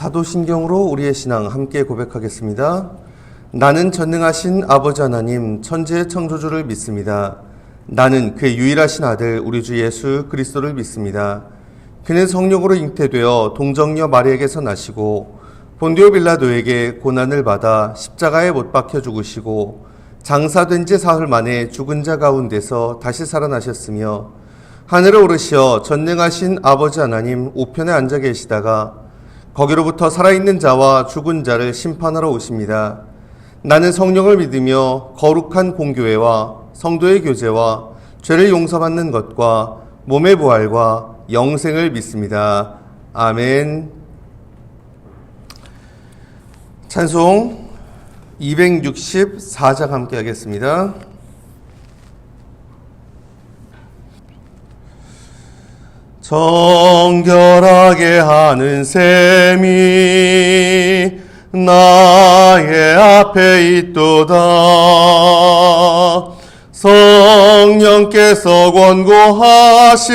사도신경으로 우리의 신앙 함께 고백하겠습니다. 나는 전능하신 아버지 하나님 천지의 창조주를 믿습니다. 나는 그의 유일하신 아들 우리 주 예수 그리스도를 믿습니다. 그는 성령으로 잉태되어 동정녀 마리에게서 나시고 본디오 빌라도에게 고난을 받아 십자가에 못 박혀 죽으시고 장사된 지 사흘 만에 죽은 자 가운데서 다시 살아나셨으며 하늘에 오르시어 전능하신 아버지 하나님 우편에 앉아 계시다가 거기로부터 살아있는 자와 죽은 자를 심판하러 오십니다. 나는 성령을 믿으며 거룩한 공교회와 성도의 교제와 죄를 용서받는 것과 몸의 부활과 영생을 믿습니다. 아멘. 찬송 264장 함께 하겠습니다. 정결하게 하는 셈이 나의 앞에 있도다. 성령께서 권고하심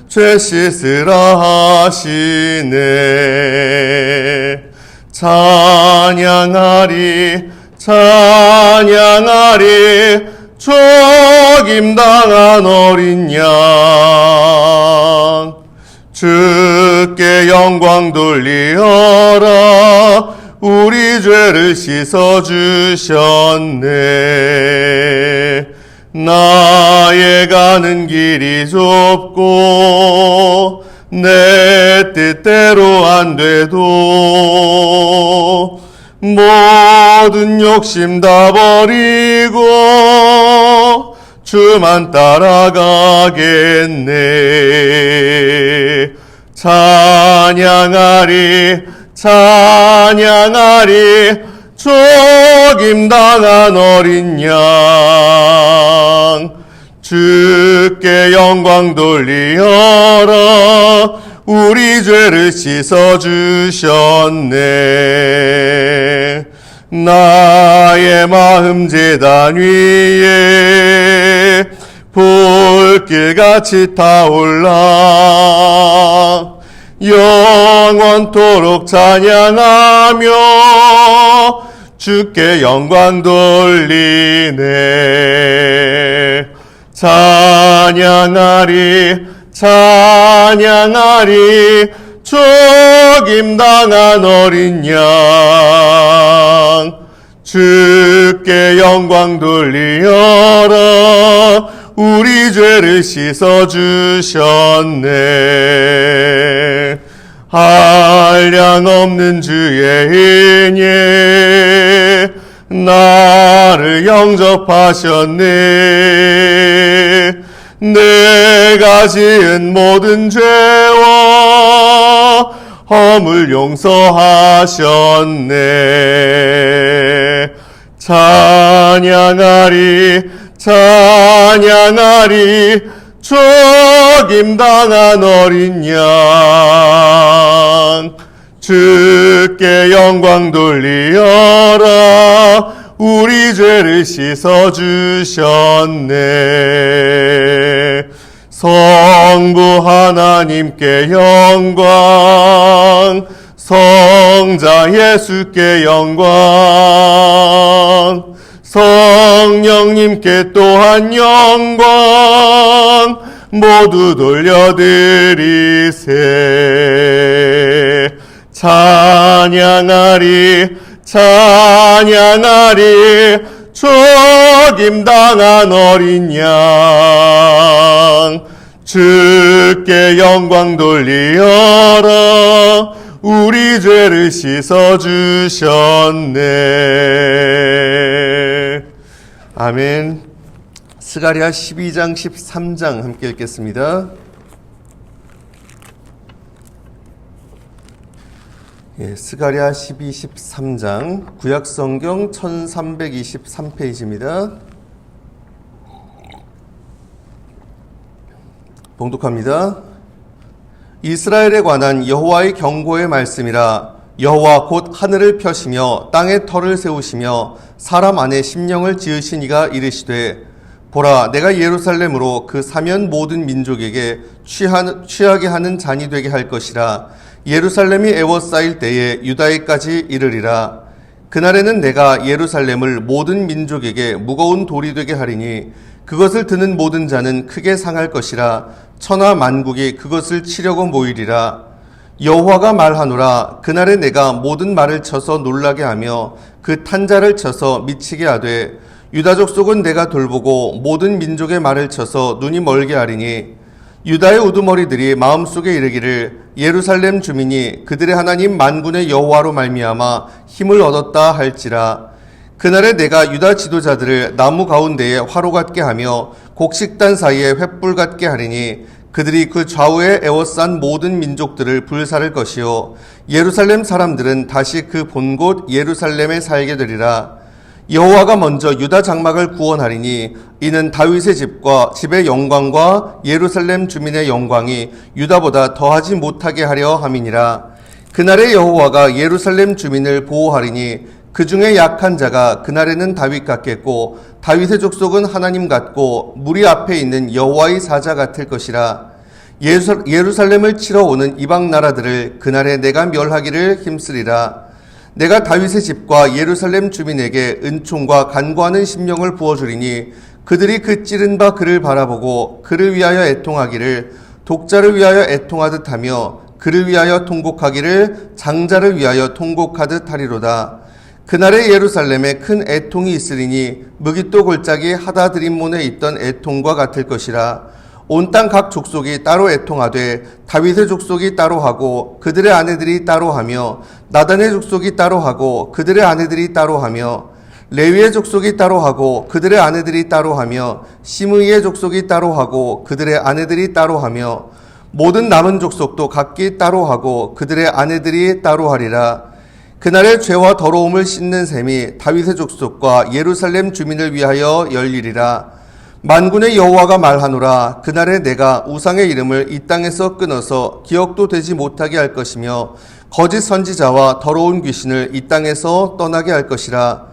죄 씻으라 하시네. 찬양하리 찬양하리 죽임당한 어린 양 주께 영광 돌리어라. 우리 죄를 씻어주셨네. 나의 가는 길이 좁고 내 뜻대로 안 돼도 모든 욕심 다 버리고 주만 따라가겠네. 찬양하리 찬양하리 죽임당한 어린 양 주께 영광 돌리어라. 우리 죄를 씻어주셨네. 나의 마음 제단 위에 불길같이 타올라 영원토록 찬양하며 주께 영광 돌리네. 찬양하리 찬양하리 죽임당한 어린 양 주께 영광 돌리어라. 우리 죄를 씻어주셨네. 한량없는 주의 인예 나를 영접하셨네. 내가 지은 모든 죄와 허물 용서하셨네. 찬양하리 찬양하리 죽임당한 어린 양 주께 영광 돌리어라. 우리 죄를 씻어주셨네. 성부 하나님께 영광 성자 예수께 영광 성령님께 또한 영광 모두 돌려드리세. 찬양하리 찬양하리 죽임당한 어린 양 주께 영광 돌리어라. 우리 죄를 씻어주셨네. 아멘. 스가랴 12장 13장 함께 읽겠습니다. 스가랴 12, 13장 구약성경 1323페이지입니다. 봉독합니다. 이스라엘에 관한 여호와의 경고의 말씀이라. 여호와 곧 하늘을 펴시며 땅에 터를 세우시며 사람 안에 심령을 지으신 이가 이르시되 보라, 내가 예루살렘으로 그 사면 모든 민족에게 취하게 하는 잔이 되게 할 것이라. 예루살렘이 에워싸일 때에 유다에까지 이르리라. 그날에는 내가 예루살렘을 모든 민족에게 무거운 돌이 되게 하리니 그것을 드는 모든 자는 크게 상할 것이라. 천하 만국이 그것을 치려고 모이리라. 여호와가 말하노라. 그날에 내가 모든 말을 쳐서 놀라게 하며 그 탄자를 쳐서 미치게 하되 유다 족속은 내가 돌보고 모든 민족의 말을 쳐서 눈이 멀게 하리니 유다의 우두머리들이 마음속에 이르기를 예루살렘 주민이 그들의 하나님 만군의 여호와로 말미암아 힘을 얻었다 할지라. 그날에 내가 유다 지도자들을 나무 가운데에 화로 같게 하며 곡식단 사이에 횃불 같게 하리니 그들이 그 좌우에 에워싼 모든 민족들을 불사를 것이요 예루살렘 사람들은 다시 그 본 곳 예루살렘에 살게 되리라. 여호와가 먼저 유다 장막을 구원하리니 이는 다윗의 집과 집의 영광과 예루살렘 주민의 영광이 유다보다 더하지 못하게 하려 함이니라. 그날에 여호와가 예루살렘 주민을 보호하리니 그 중에 약한 자가 그날에는 다윗 같겠고 다윗의 족속은 하나님 같고 무리 앞에 있는 여호와의 사자 같을 것이라. 예루살렘을 치러 오는 이방 나라들을 그날에 내가 멸하기를 힘쓰리라. 내가 다윗의 집과 예루살렘 주민에게 은총과 간구하는 심령을 부어주리니 그들이 그 찌른 바 그를 바라보고 그를 위하여 애통하기를 독자를 위하여 애통하듯 하며 그를 위하여 통곡하기를 장자를 위하여 통곡하듯 하리로다. 그날에 예루살렘에 큰 애통이 있으리니 무깃도 골짜기 하다드림몬에 있던 애통과 같을 것이라. 온 땅 각 족속이 따로 애통하되 다윗의 족속이 따로 하고 그들의 아내들이 따로 하며 나단의 족속이 따로 하고 그들의 아내들이 따로 하며 레위의 족속이 따로 하고 그들의 아내들이 따로 하며 시므이의 족속이 따로 하고 그들의 아내들이 따로 하며 모든 남은 족속도 각기 따로 하고 그들의 아내들이 따로 하리라. 그날의 죄와 더러움을 씻는 셈이 다윗의 족속과 예루살렘 주민을 위하여 열리리라. 만군의 여호와가 말하노라. 그날에 내가 우상의 이름을 이 땅에서 끊어서 기억도 되지 못하게 할 것이며 거짓 선지자와 더러운 귀신을 이 땅에서 떠나게 할 것이라.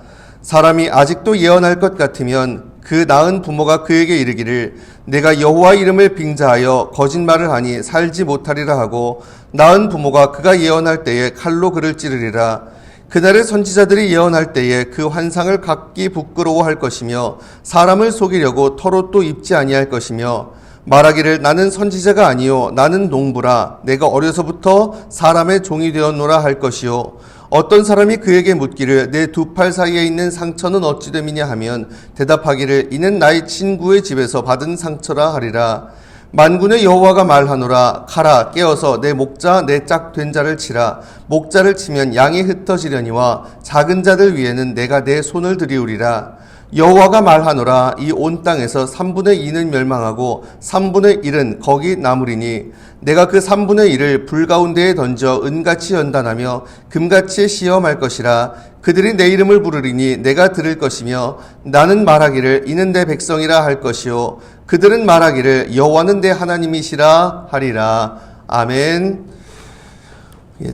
사람이 아직도 예언할 것 같으면 그 낳은 부모가 그에게 이르기를 내가 여호와 이름을 빙자하여 거짓말을 하니 살지 못하리라 하고 낳은 부모가 그가 예언할 때에 칼로 그를 찌르리라. 그날의 선지자들이 예언할 때에 그 환상을 각기 부끄러워할 것이며 사람을 속이려고 털옷도 입지 아니할 것이며 말하기를 나는 선지자가 아니요 나는 농부라 내가 어려서부터 사람의 종이 되었노라 할 것이요 어떤 사람이 그에게 묻기를 내 두 팔 사이에 있는 상처는 어찌 됨이냐 하면 대답하기를 이는 나의 친구의 집에서 받은 상처라 하리라. 만군의 여호와가 말하노라. 가라 깨어서 내 목자 내 짝 된 자를 치라. 목자를 치면 양이 흩어지려니와 작은 자들 위에는 내가 내 손을 들이우리라. 여호와가 말하노라. 이 온 땅에서 3분의 2는 멸망하고 3분의 1은 거기 남으리니 내가 그 3분의 1을 불 가운데에 던져 은같이 연단하며 금같이 시험할 것이라. 그들이 내 이름을 부르리니 내가 들을 것이며 나는 말하기를 이는 내 백성이라 할 것이요 그들은 말하기를 여호와는 내 하나님이시라 하리라. 아멘.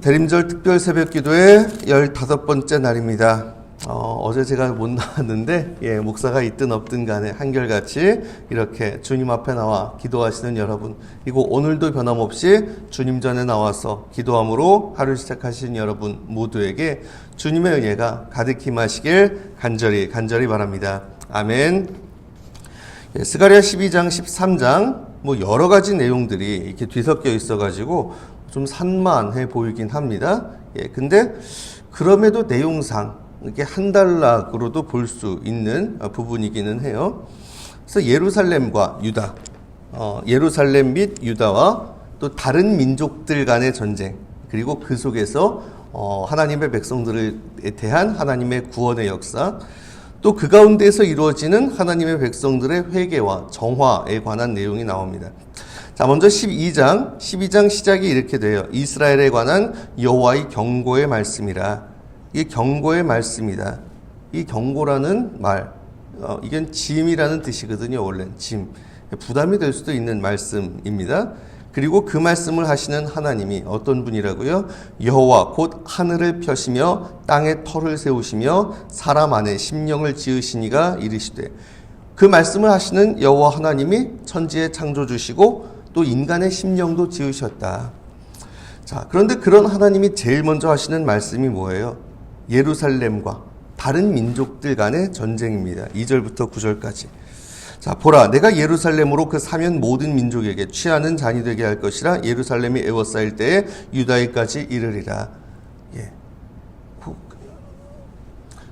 대림절 특별 새벽기도의 15번째 날입니다. 어제 제가 못 나왔는데 목사가 있든 없든 간에 한결같이 이렇게 주님 앞에 나와 기도하시는 여러분, 그리고 오늘도 변함없이 주님 전에 나와서 기도함으로 하루 시작하신 여러분 모두에게 주님의 은혜가 가득히 임하시길 간절히 바랍니다. 아멘. 스가랴 12장 13장 여러 가지 내용들이 이렇게 뒤섞여 있어가지고 좀 산만해 보이긴 합니다. 근데 그럼에도 내용상 이렇게 한 단락으로도 볼 수 있는 부분이기는 해요. 그래서 예루살렘과 유다, 예루살렘 및 유다와 또 다른 민족들 간의 전쟁, 그리고 그 속에서 하나님의 백성들에 대한 하나님의 구원의 역사, 또 그 가운데에서 이루어지는 하나님의 백성들의 회개와 정화에 관한 내용이 나옵니다. 자, 먼저 12장 시작이 이렇게 돼요. 이스라엘에 관한 여호와의 경고의 말씀이라. 이게 경고의 말씀이다. 이 경고라는 말, 이건 짐이라는 뜻이거든요. 원래는 짐, 부담이 될 수도 있는 말씀입니다. 그리고 그 말씀을 하시는 하나님이 어떤 분이라고요? 여호와 곧 하늘을 펴시며 땅에 터를 세우시며 사람 안에 심령을 지으시니가 이르시되, 그 말씀을 하시는 여호와 하나님이 천지의 창조주시고 또 인간의 심령도 지으셨다. 자, 그런데 그런 하나님이 제일 먼저 하시는 말씀이 뭐예요? 예루살렘과 다른 민족들 간의 전쟁입니다. 2절부터 9절까지. 자, 보라, 내가 예루살렘으로 그 사면 모든 민족에게 취하는 잔이 되게 할 것이라. 예루살렘이 에워싸일 때에 유다에까지 이르리라. 예.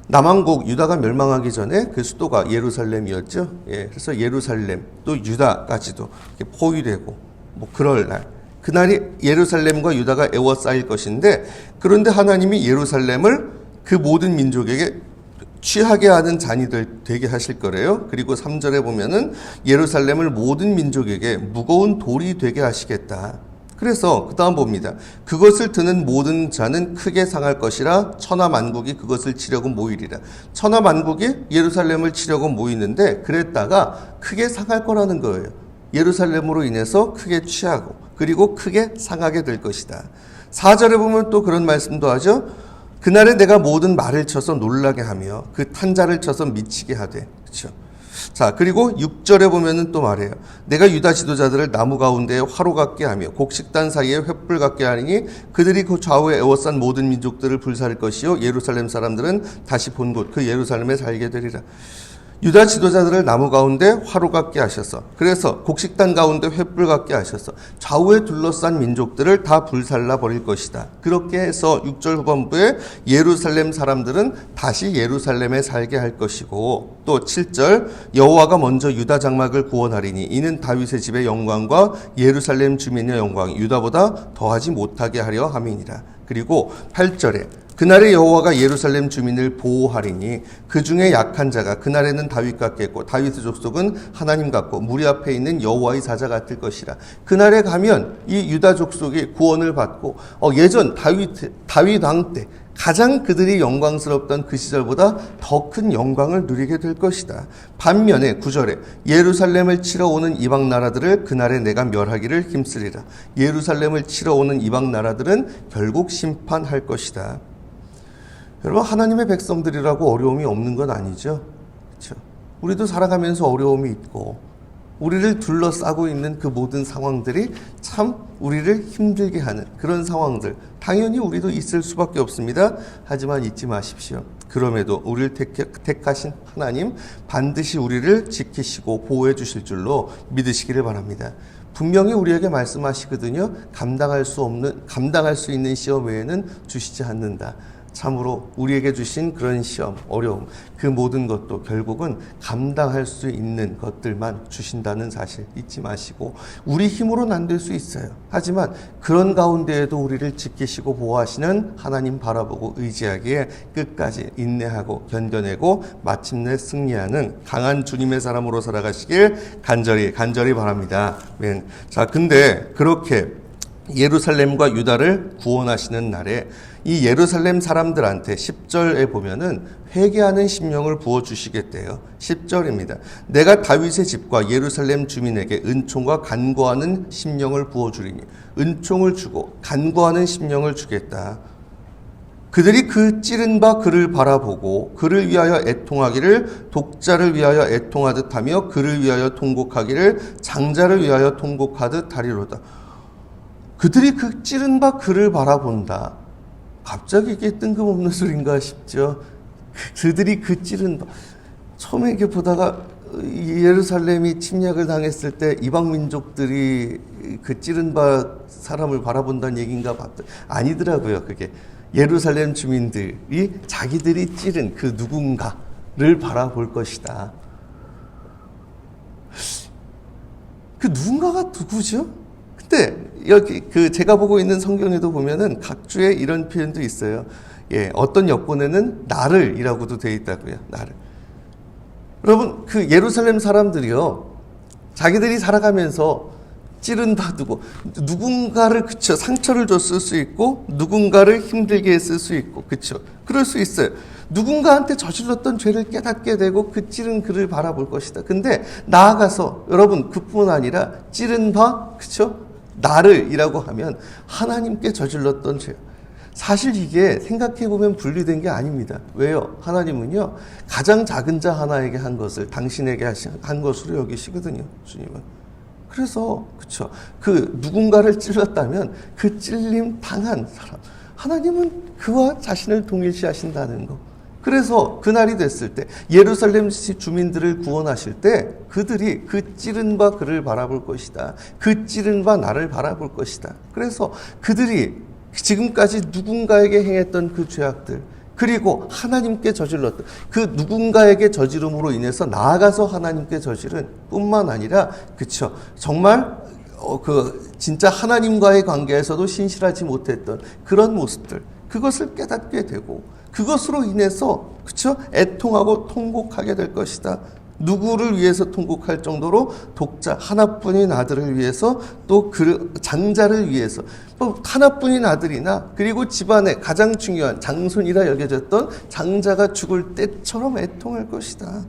남왕국 유다가 멸망하기 전에 그 수도가 예루살렘이었죠. 예. 그래서 예루살렘 또 유다까지도 포위되고 뭐 그럴 날. 그날이 예루살렘과 유다가 에워싸일 것인데, 그런데 하나님이 예루살렘을 그 모든 민족에게 취하게 하는 잔이 되게 하실 거래요. 그리고 3절에 보면은 예루살렘을 모든 민족에게 무거운 돌이 되게 하시겠다. 그래서 그 다음 봅니다. 그것을 드는 모든 자는 크게 상할 것이라. 천하 만국이 그것을 치려고 모이리라. 천하 만국이 예루살렘을 치려고 모이는데 그랬다가 크게 상할 거라는 거예요. 예루살렘으로 인해서 크게 취하고 그리고 크게 상하게 될 것이다. 4절에 보면 또 그런 말씀도 하죠. 그날에 내가 모든 말을 쳐서 놀라게 하며 그 탄자를 쳐서 미치게 하되. 그렇죠. 자, 그리고 6절에 보면은 또 말해요. 내가 유다 지도자들을 나무 가운데에 화로 같게 하며 곡식단 사이에 횃불 같게 하리니 그들이 그 좌우에 에워싼 모든 민족들을 불사를 것이요 예루살렘 사람들은 다시 본 곳 그 예루살렘에 살게 되리라. 유다 지도자들을 나무 가운데 화로 같게 하셔서, 그래서 곡식단 가운데 횃불 같게 하셔서 좌우에 둘러싼 민족들을 다 불살라 버릴 것이다. 그렇게 해서 6절 후반부에 예루살렘 사람들은 다시 예루살렘에 살게 할 것이고, 또 7절 여호와가 먼저 유다 장막을 구원하리니 이는 다윗의 집의 영광과 예루살렘 주민의 영광이 유다보다 더하지 못하게 하려 함이니라. 그리고 8절에 그날에 여호와가 예루살렘 주민을 보호하리니 그 중에 약한 자가 그날에는 다윗 같겠고 다윗의 족속은 하나님 같고 무리 앞에 있는 여호와의 사자 같을 것이라. 그날에 가면 이 유다 족속이 구원을 받고 예전 다윗 왕 때 가장 그들이 영광스럽던 그 시절보다 더 큰 영광을 누리게 될 것이다. 반면에 9절에 예루살렘을 치러 오는 이방 나라들을 그날에 내가 멸하기를 힘쓰리라. 예루살렘을 치러 오는 이방 나라들은 결국 심판할 것이다. 여러분, 하나님의 백성들이라고 어려움이 없는 건 아니죠. 그렇죠? 우리도 살아가면서 어려움이 있고 우리를 둘러싸고 있는 그 모든 상황들이 참 우리를 힘들게 하는 그런 상황들, 당연히 우리도 있을 수밖에 없습니다. 하지만 잊지 마십시오. 그럼에도 우리를 택하신 하나님 반드시 우리를 지키시고 보호해 주실 줄로 믿으시기를 바랍니다. 분명히 우리에게 말씀하시거든요. 감당할 수 있는 시험 외에는 주시지 않는다. 참으로 우리에게 주신 그런 시험, 어려움, 그 모든 것도 결국은 감당할 수 있는 것들만 주신다는 사실 잊지 마시고, 우리 힘으로는 안 될 수 있어요. 하지만 그런 가운데에도 우리를 지키시고 보호하시는 하나님 바라보고 의지하기에 끝까지 인내하고 견뎌내고 마침내 승리하는 강한 주님의 사람으로 살아가시길 간절히 바랍니다. 아멘. 자, 근데 그렇게 예루살렘과 유다를 구원하시는 날에 이 예루살렘 사람들한테 10절에 보면은 회개하는 심령을 부어주시겠대요. 10절입니다. 내가 다윗의 집과 예루살렘 주민에게 은총과 간구하는 심령을 부어주리니, 은총을 주고 간구하는 심령을 주겠다. 그들이 그 찌른 바 그를 바라보고 그를 위하여 애통하기를 독자를 위하여 애통하듯 하며 그를 위하여 통곡하기를 장자를 위하여 통곡하듯 하리로다. 그들이 그 찌른 바 그를 바라본다. 갑자기 이게 뜬금없는 소린가 싶죠. 그들이 그 찌른 바. 처음에 이렇게 보다가 예루살렘이 침략을 당했을 때 이방 민족들이 그 찌른 바 사람을 바라본다는 얘기인가 봤더니 아니더라고요. 그게 예루살렘 주민들이 자기들이 찌른 그 누군가를 바라볼 것이다. 그 누군가가 누구죠? 근데 여기 제가 보고 있는 성경에도 보면은 각 주에 이런 표현도 있어요. 예, 어떤 역본에는 나를이라고도 되어 있다고요. 나를. 여러분, 그 예루살렘 사람들이요, 자기들이 살아가면서 찌른 바두고 누군가를 상처를 줬을 수 있고 누군가를 힘들게 했을 수 있고, 그쵸? 그럴 수 있어요. 누군가한테 저질렀던 죄를 깨닫게 되고 그 찌른 그를 바라볼 것이다. 근데 나아가서 여러분, 그뿐 아니라 찌른 바, 그쵸? 나를이라고 하면 하나님께 저질렀던 죄. 사실 이게 생각해보면 분리된 게 아닙니다. 왜요? 하나님은요, 가장 작은 자 하나에게 한 것을 당신에게 한 것으로 여기시거든요. 주님은. 그래서 그쵸, 그 누군가를 찔렀다면 그 찔림 당한 사람, 하나님은 그와 자신을 동일시하신다는 거. 그래서 그날이 됐을 때 예루살렘 주민들을 구원하실 때 그들이 그 찌른 바 그를 바라볼 것이다. 그 찌른 바 나를 바라볼 것이다. 그래서 그들이 지금까지 누군가에게 행했던 그 죄악들, 그리고 하나님께 저질렀던 그 누군가에게 저지름으로 인해서 나아가서 하나님께 저지른 뿐만 아니라, 그쵸, 정말 진짜 하나님과의 관계에서도 신실하지 못했던 그런 모습들, 그것을 깨닫게 되고 그것으로 인해서, 그쵸, 애통하고 통곡하게 될 것이다. 누구를 위해서 통곡할 정도로? 독자 하나뿐인 아들을 위해서, 또 그 장자를 위해서, 하나뿐인 아들이나 그리고 집안의 가장 중요한 장손이라 여겨졌던 장자가 죽을 때처럼 애통할 것이다.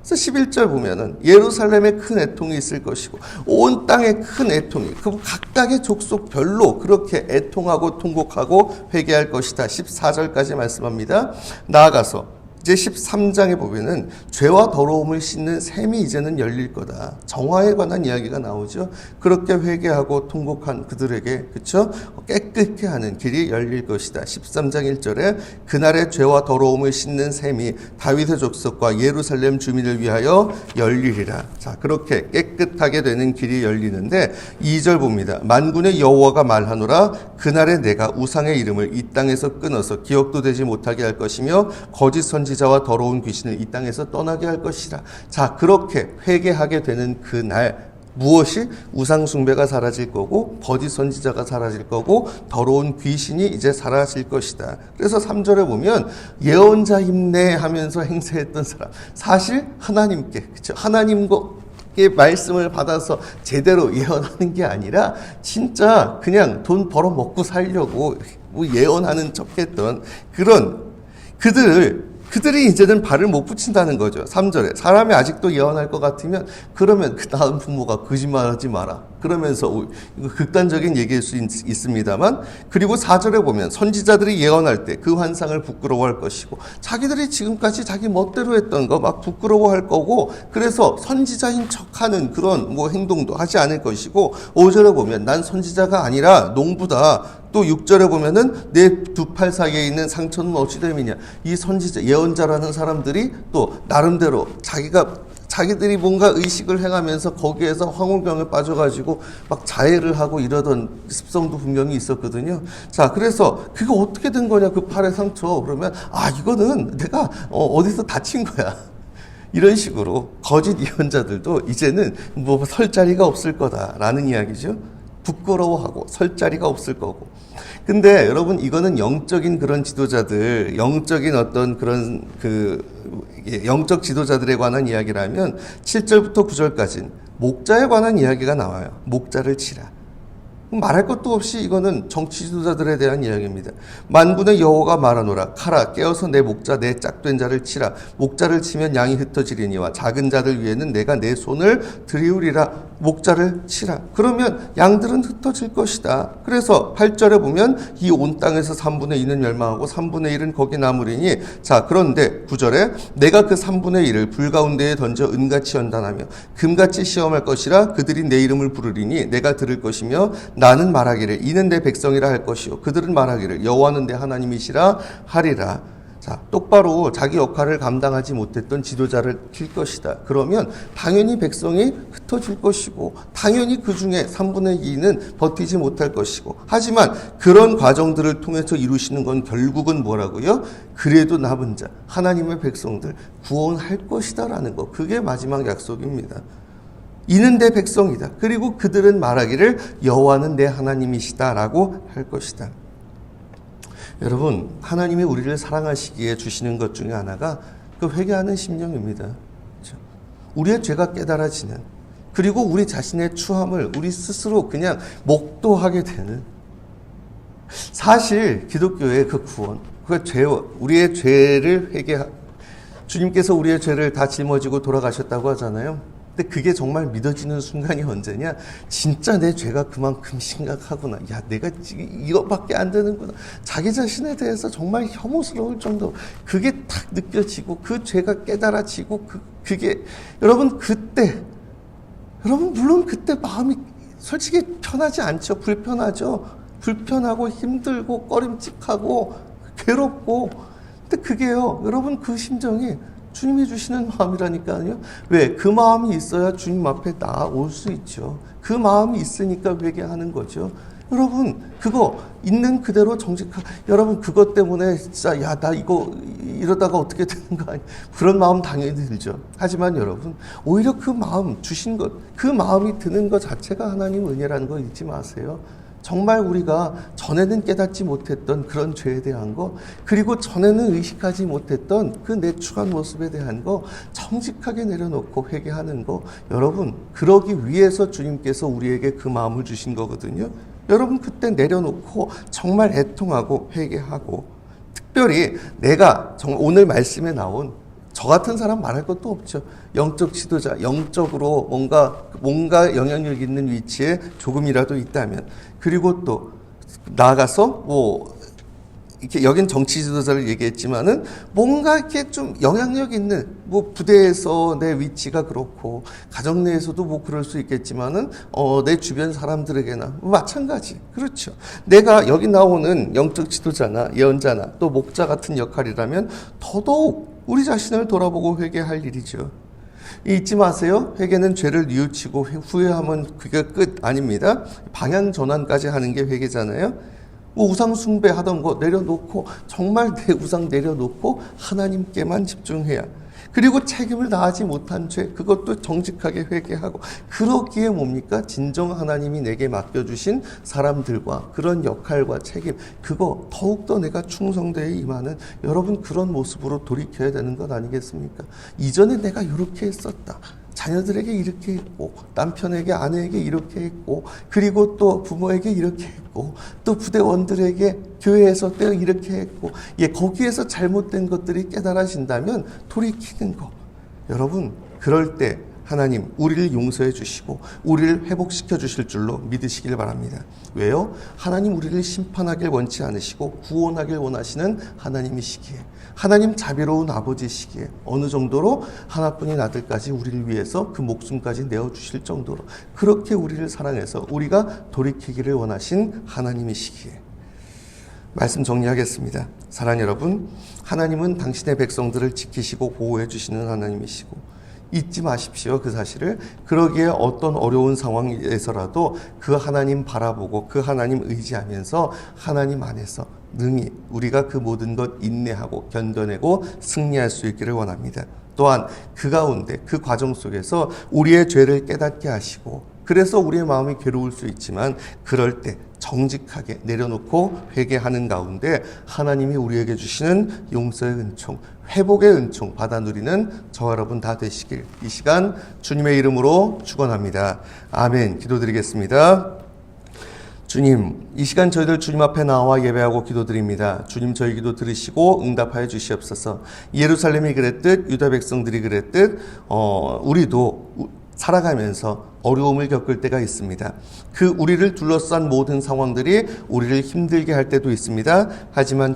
그래서 11절 보면은 예루살렘에 큰 애통이 있을 것이고 온 땅에 큰 애통이, 그 각각의 족속별로 그렇게 애통하고 통곡하고 회개할 것이다. 14절까지 말씀합니다. 나아가서 이제 13장에 보면은 죄와 더러움을 씻는 샘이 이제는 열릴 거다. 정화에 관한 이야기가 나오죠. 그렇게 회개하고 통곡한 그들에게, 그쵸, 깨끗게 하는 길이 열릴 것이다. 13장 1절에 그날의 죄와 더러움을 씻는 샘이 다윗의 족속과 예루살렘 주민을 위하여 열리리라. 자, 그렇게 깨끗하게 되는 길이 열리는데 2절 봅니다. 만군의 여호와가 말하노라. 그날에 내가 우상의 이름을 이 땅에서 끊어서 기억도 되지 못하게 할 것이며 거짓 선지자와 더러운 귀신을 이 땅에서 떠나게 할 것이라. 자, 그렇게 회개하게 되는 그날, 무엇이? 우상 숭배가 사라질 거고 거짓 선지자가 사라질 거고 더러운 귀신이 이제 사라질 것이다. 그래서 3절에 보면 예언자 힘내 하면서 행세했던 사람, 사실 하나님께, 그렇죠, 하나님께 말씀을 받아서 제대로 예언하는 게 아니라 진짜 그냥 돈 벌어 먹고 살려고 뭐 예언하는 척했던 그런 그들이 이제는 발을 못 붙인다는 거죠. 3절에 사람이 아직도 예언할 것 같으면 그러면 그 다음 부모가 거짓말하지 마라. 그러면서 극단적인 얘기일 수 있습니다만, 그리고 4절에 보면 선지자들이 예언할 때 그 환상을 부끄러워할 것이고 자기들이 지금까지 자기 멋대로 했던 거 막 부끄러워할 거고, 그래서 선지자인 척하는 그런 뭐 행동도 하지 않을 것이고, 5절에 보면 난 선지자가 아니라 농부다. 또 6절에 보면은 내 두 팔 사이에 있는 상처는 어찌 됨이냐. 이 선지자, 예언자라는 사람들이 또 나름대로 자기들이 뭔가 의식을 행하면서 거기에서 황홀병에 빠져가지고 막 자해를 하고 이러던 습성도 분명히 있었거든요. 자, 그래서 그게 어떻게 된 거냐, 그 팔의 상처. 그러면 이거는 내가 어디서 다친 거야. 이런 식으로 거짓 예언자들도 이제는 뭐 설 자리가 없을 거다라는 이야기죠. 부끄러워하고 설 자리가 없을 거고. 근데 여러분, 이거는 영적인 그런 지도자들, 영적인 어떤 그런 영적 지도자들에 관한 이야기라면 7절부터 9절까지는 목자에 관한 이야기가 나와요. 목자를 치라. 말할 것도 없이 이거는 정치 지도자들에 대한 이야기입니다. 만군의 여호와가 말하노라. 가라, 깨어서 내 목자, 내 짝된 자를 치라. 목자를 치면 양이 흩어지리니와 작은 자들 위에는 내가 내 손을 들이우리라. 목자를 치라. 그러면 양들은 흩어질 것이다. 그래서 8절에 보면 이 온 땅에서 3분의 2는 멸망하고 3분의 1은 거기 남으리니, 자, 그런데 9절에 내가 그 3분의 1을 불 가운데에 던져 은같이 연단하며 금같이 시험할 것이라. 그들이 내 이름을 부르리니 내가 들을 것이며 나는 말하기를 이는 내 백성이라 할 것이요 그들은 말하기를 여호와는 내 하나님이시라 하리라. 자, 똑바로 자기 역할을 감당하지 못했던 지도자를 킬 것이다. 그러면 당연히 백성이 흩어질 것이고 당연히 그 중에 3분의 2는 버티지 못할 것이고, 하지만 그런 과정들을 통해서 이루시는 건 결국은 뭐라고요? 그래도 남은 자, 하나님의 백성들 구원할 것이다라는 거. 그게 마지막 약속입니다. 이는 내 백성이다. 그리고 그들은 말하기를 여호와는 내 하나님이시다라고 할 것이다. 여러분, 하나님이 우리를 사랑하시기에 주시는 것 중에 하나가 그 회개하는 심령입니다. 그렇죠? 우리의 죄가 깨달아지는, 그리고 우리 자신의 추함을 우리 스스로 그냥 목도하게 되는, 사실 기독교의 그 구원, 그 우리의 죄를 주님께서 우리의 죄를 다 짊어지고 돌아가셨다고 하잖아요. 근데 그게 정말 믿어지는 순간이 언제냐? 진짜 내 죄가 그만큼 심각하구나. 야, 내가 이것밖에 안 되는구나. 자기 자신에 대해서 정말 혐오스러울 정도. 그게 딱 느껴지고 그 죄가 깨달아지고 그게 여러분, 그때 여러분 물론 그때 마음이 솔직히 편하지 않죠. 불편하죠. 불편하고 힘들고 꺼림칙하고 괴롭고. 근데 그게요, 여러분 그 심정이 주님이 주시는 마음이라니까요. 왜? 그 마음이 있어야 주님 앞에 나올 수 있죠. 그 마음이 있으니까 회개하는 거죠. 여러분 그거 있는 그대로 여러분 그것 때문에 진짜 야 나 이거 이러다가 어떻게 되는 거 아니야, 그런 마음 당연히 들죠. 하지만 여러분 오히려 그 마음 주신 것, 그 마음이 드는 것 자체가 하나님 은혜라는 거 잊지 마세요. 정말 우리가 전에는 깨닫지 못했던 그런 죄에 대한 거, 그리고 전에는 의식하지 못했던 그 내추한 모습에 대한 거 정직하게 내려놓고 회개하는 거, 여러분 그러기 위해서 주님께서 우리에게 그 마음을 주신 거거든요. 여러분 그때 내려놓고 정말 애통하고 회개하고, 특별히 내가 오늘 말씀에 나온 저 같은 사람 말할 것도 없죠. 영적 지도자, 영적으로 뭔가 영향력 있는 위치에 조금이라도 있다면, 그리고 또 나아가서 이렇게 여긴 정치 지도자를 얘기했지만은 뭔가 이렇게 좀 영향력 있는 부대에서 내 위치가 그렇고, 가정 내에서도 그럴 수 있겠지만은 내 주변 사람들에게나 마찬가지. 그렇죠. 내가 여기 나오는 영적 지도자나 예언자나 또 목자 같은 역할이라면 더더욱 우리 자신을 돌아보고 회개할 일이죠. 잊지 마세요. 회개는 죄를 뉘우치고 후회하면 그게 끝 아닙니다. 방향 전환까지 하는 게 회개잖아요. 우상 숭배하던 거 내려놓고, 정말 내 우상 내려놓고 하나님께만 집중해야, 그리고 책임을 다하지 못한 죄, 그것도 정직하게 회개하고, 그러기에 뭡니까? 진정 하나님이 내게 맡겨주신 사람들과 그런 역할과 책임, 그거 더욱더 내가 충성되어 임하는, 여러분 그런 모습으로 돌이켜야 되는 것 아니겠습니까? 이전에 내가 이렇게 했었다, 자녀들에게 이렇게 했고, 남편에게 아내에게 이렇게 했고, 그리고 또 부모에게 이렇게 했고, 또 부대원들에게 교회에서 또 이렇게 했고, 거기에서 잘못된 것들이 깨달아진다면 돌이키는 거. 여러분 그럴 때 하나님 우리를 용서해 주시고 우리를 회복시켜 주실 줄로 믿으시길 바랍니다. 왜요? 하나님 우리를 심판하길 원치 않으시고 구원하길 원하시는 하나님이시기에, 하나님 자비로운 아버지시기에 어느 정도로 하나뿐인 아들까지 우리를 위해서 그 목숨까지 내어주실 정도로 그렇게 우리를 사랑해서 우리가 돌이키기를 원하신 하나님이시기에. 말씀 정리하겠습니다. 사랑 여러분, 하나님은 당신의 백성들을 지키시고 보호해 주시는 하나님이시고, 잊지 마십시오, 그 사실을. 그러기에 어떤 어려운 상황에서라도 그 하나님 바라보고 그 하나님 의지하면서 하나님 안에서 능히 우리가 그 모든 것 인내하고 견뎌내고 승리할 수 있기를 원합니다. 또한 그 가운데 그 과정 속에서 우리의 죄를 깨닫게 하시고, 그래서 우리의 마음이 괴로울 수 있지만 그럴 때 정직하게 내려놓고 회개하는 가운데 하나님이 우리에게 주시는 용서의 은총, 회복의 은총 받아 누리는 저와 여러분 다 되시길 이 시간 주님의 이름으로 축원합니다. 아멘. 기도드리겠습니다. 주님, 이 시간 저희들 주님 앞에 나와 예배하고 기도드립니다. 주님 저희 기도 들으시고 응답하여 주시옵소서. 예루살렘이 그랬듯 유다 백성들이 그랬듯 우리도 살아가면서 어려움을 겪을 때가 있습니다. 그 우리를 둘러싼 모든 상황들이 우리를 힘들게 할 때도 있습니다. 하지만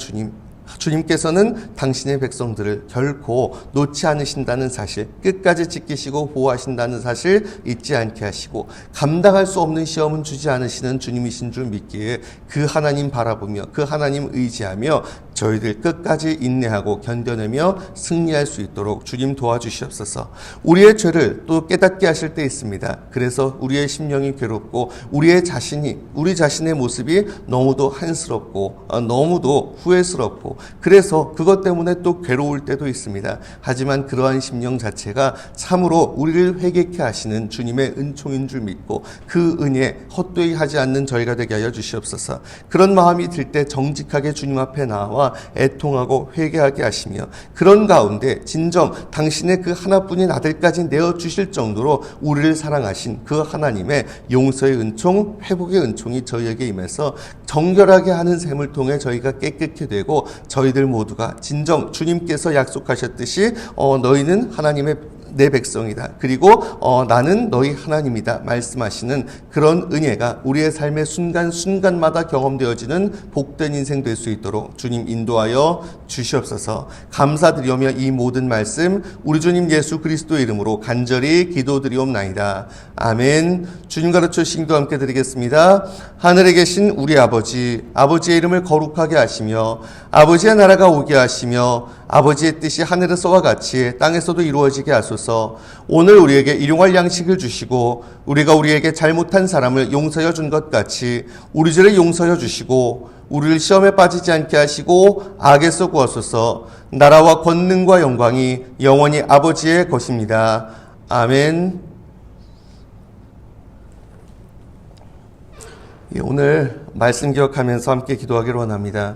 주님께서는 당신의 백성들을 결코 놓지 않으신다는 사실, 끝까지 지키시고 보호하신다는 사실 잊지 않게 하시고, 감당할 수 없는 시험은 주지 않으시는 주님이신 줄 믿기에 그 하나님 바라보며 그 하나님 의지하며 저희들 끝까지 인내하고 견뎌내며 승리할 수 있도록 주님 도와주시옵소서. 우리의 죄를 또 깨닫게 하실 때 있습니다. 그래서 우리의 심령이 괴롭고 우리 자신의 모습이 너무도 한스럽고 너무도 후회스럽고, 그래서 그것 때문에 또 괴로울 때도 있습니다. 하지만 그러한 심령 자체가 참으로 우리를 회개케 하시는 주님의 은총인 줄 믿고 그 은혜 헛되이 하지 않는 저희가 되게 하여 주시옵소서. 그런 마음이 들 때 정직하게 주님 앞에 나와 애통하고 회개하게 하시며, 그런 가운데 진정 당신의 그 하나뿐인 아들까지 내어주실 정도로 우리를 사랑하신 그 하나님의 용서의 은총, 회복의 은총이 저희에게 임해서 정결하게 하는 셈을 통해 저희가 깨끗게 되고, 저희들 모두가 진정 주님께서 약속하셨듯이 너희는 하나님의 내 백성이다. 그리고 나는 너희 하나님이다. 말씀하시는 그런 은혜가 우리의 삶의 순간순간마다 경험되어지는 복된 인생 될 수 있도록 주님 인도하여 주시옵소서. 감사드리오며 이 모든 말씀 우리 주님 예수 그리스도의 이름으로 간절히 기도드리옵나이다. 아멘. 주님 가르쳐 주신 기도 함께 드리겠습니다. 하늘에 계신 우리 아버지, 아버지의 이름을 거룩하게 하시며 아버지의 나라가 오게 하시며 아버지의 뜻이 하늘에서와 같이 땅에서도 이루어지게 하소서. 오늘 우리에게 일용할 양식을 주시고 우리가 우리에게 잘못한 사람을 용서해 준 것 같이 우리 죄를 용서해 주시고 우리를 시험에 빠지지 않게 하시고 악에서 구하소서. 나라와 권능과 영광이 영원히 아버지의 것입니다. 아멘. 오늘 말씀 기억하면서 함께 기도하기를 원합니다.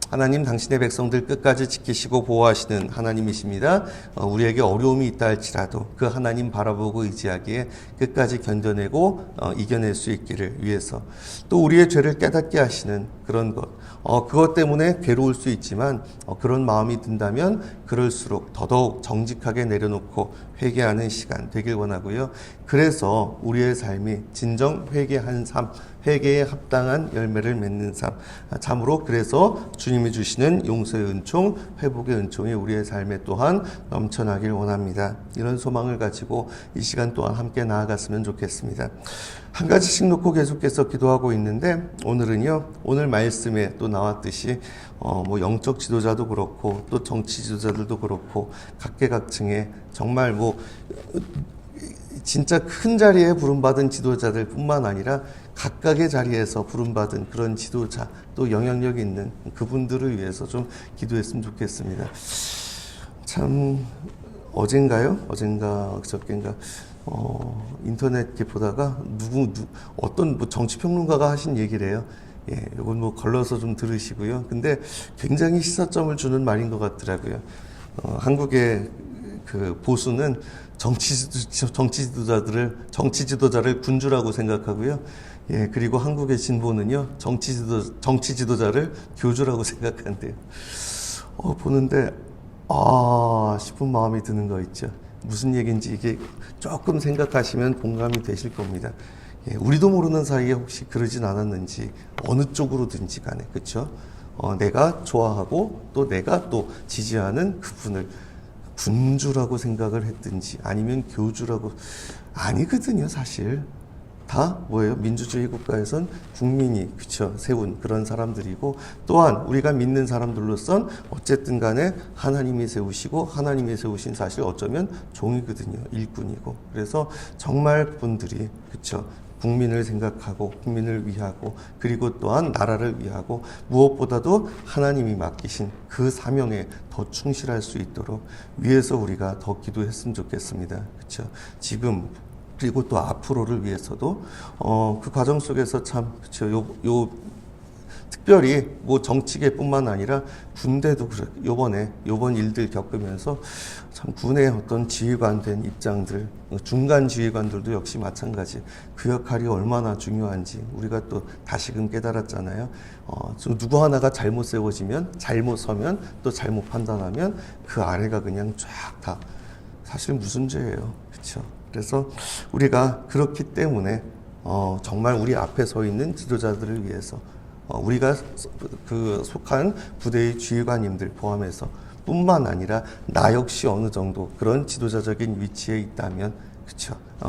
하나님, 당신의 백성들 끝까지 지키시고 보호하시는 하나님이십니다. 우리에게 어려움이 있다 할지라도 그 하나님 바라보고 의지하기에 끝까지 견뎌내고 이겨낼 수 있기를 위해서, 또 우리의 죄를 깨닫게 하시는 그런 것, 그것 때문에 괴로울 수 있지만 그런 마음이 든다면 그럴수록 더더욱 정직하게 내려놓고 회개하는 시간 되길 원하고요. 그래서 우리의 삶이 진정 회개한 삶, 회개에 합당한 열매를 맺는 삶, 참으로 그래서 주님이 주시는 용서의 은총, 회복의 은총이 우리의 삶에 또한 넘쳐나길 원합니다. 이런 소망을 가지고 이 시간 또한 함께 나아갔으면 좋겠습니다. 한 가지씩 놓고 계속해서 기도하고 있는데, 오늘은요, 오늘 말씀에 또 나왔듯이 영적 지도자도 그렇고 또 정치 지도자들도 그렇고 각계각층의 정말 진짜 큰 자리에 부름받은 지도자들 뿐만 아니라 각각의 자리에서 부름받은 그런 지도자, 또 영향력 있는 그분들을 위해서 좀 기도했으면 좋겠습니다. 참 어젠가 그저께인가 인터넷 이렇게 보다가 어떤 정치평론가가 하신 얘기래요. 예, 이건 걸러서 좀 들으시고요. 근데 굉장히 시사점을 주는 말인 것 같더라고요. 한국의 그 보수는 정치 지도자를 군주라고 생각하고요. 예, 그리고 한국의 진보는요, 정치 지도자를 교주라고 생각한대요. 보는데, 싶은 마음이 드는 거 있죠. 무슨 얘기인지 이게 조금 생각하시면 공감이 되실 겁니다. 예, 우리도 모르는 사이에 혹시 그러진 않았는지, 어느 쪽으로든지 간에, 그쵸? 내가 좋아하고 또 내가 또 지지하는 그분을 군주라고 생각을 했든지 아니면 교주라고, 아니거든요. 사실 다 뭐예요? 민주주의 국가에선 국민이 세운 그런 사람들이고, 또한 우리가 믿는 사람들로선 어쨌든 간에 하나님이 세우시고 하나님이 세우신 사실 어쩌면 종이거든요. 일꾼이고. 그래서 정말 그분들이 국민을 생각하고 국민을 위하고 그리고 또한 나라를 위하고 무엇보다도 하나님이 맡기신 그 사명에 더 충실할 수 있도록 위해서 우리가 더 기도했으면 좋겠습니다. 지금 그리고 또 앞으로를 위해서도 그 과정 속에서 참 특별히 정치계뿐만 아니라 군대도 요번 일들 겪으면서 참 군의 어떤 지휘관된 입장들, 중간 지휘관들도 역시 마찬가지, 그 역할이 얼마나 중요한지 우리가 또 다시금 깨달았잖아요. 누구 하나가 잘못 세워지면, 잘못 서면, 또 잘못 판단하면 그 아래가 그냥 쫙 다 사실 무슨 죄예요. 그래서 우리가 그렇기 때문에 정말 우리 앞에 서 있는 지도자들을 위해서 우리가 그 속한 부대의 지휘관님들 포함해서 뿐만 아니라 나 역시 어느 정도 그런 지도자적인 위치에 있다면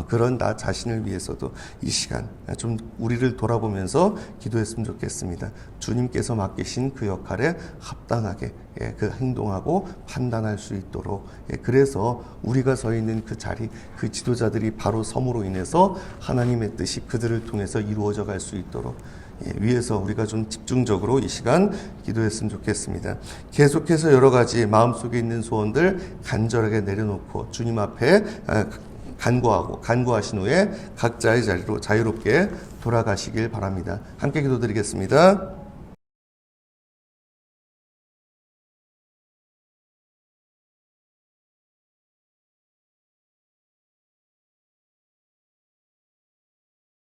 그런 나 자신을 위해서도 이 시간 좀 우리를 돌아보면서 기도했으면 좋겠습니다. 주님께서 맡기신 그 역할에 합당하게 그 행동하고 판단할 수 있도록, 그래서 우리가 서 있는 그 자리, 그 지도자들이 바로 섬으로 인해서 하나님의 뜻이 그들을 통해서 이루어져 갈 수 있도록 위해서 우리가 좀 집중적으로 이 시간 기도했으면 좋겠습니다. 계속해서 여러 가지 마음속에 있는 소원들 간절하게 내려놓고 주님 앞에 간구하신 후에 각자의 자리로 자유롭게 돌아가시길 바랍니다. 함께 기도드리겠습니다.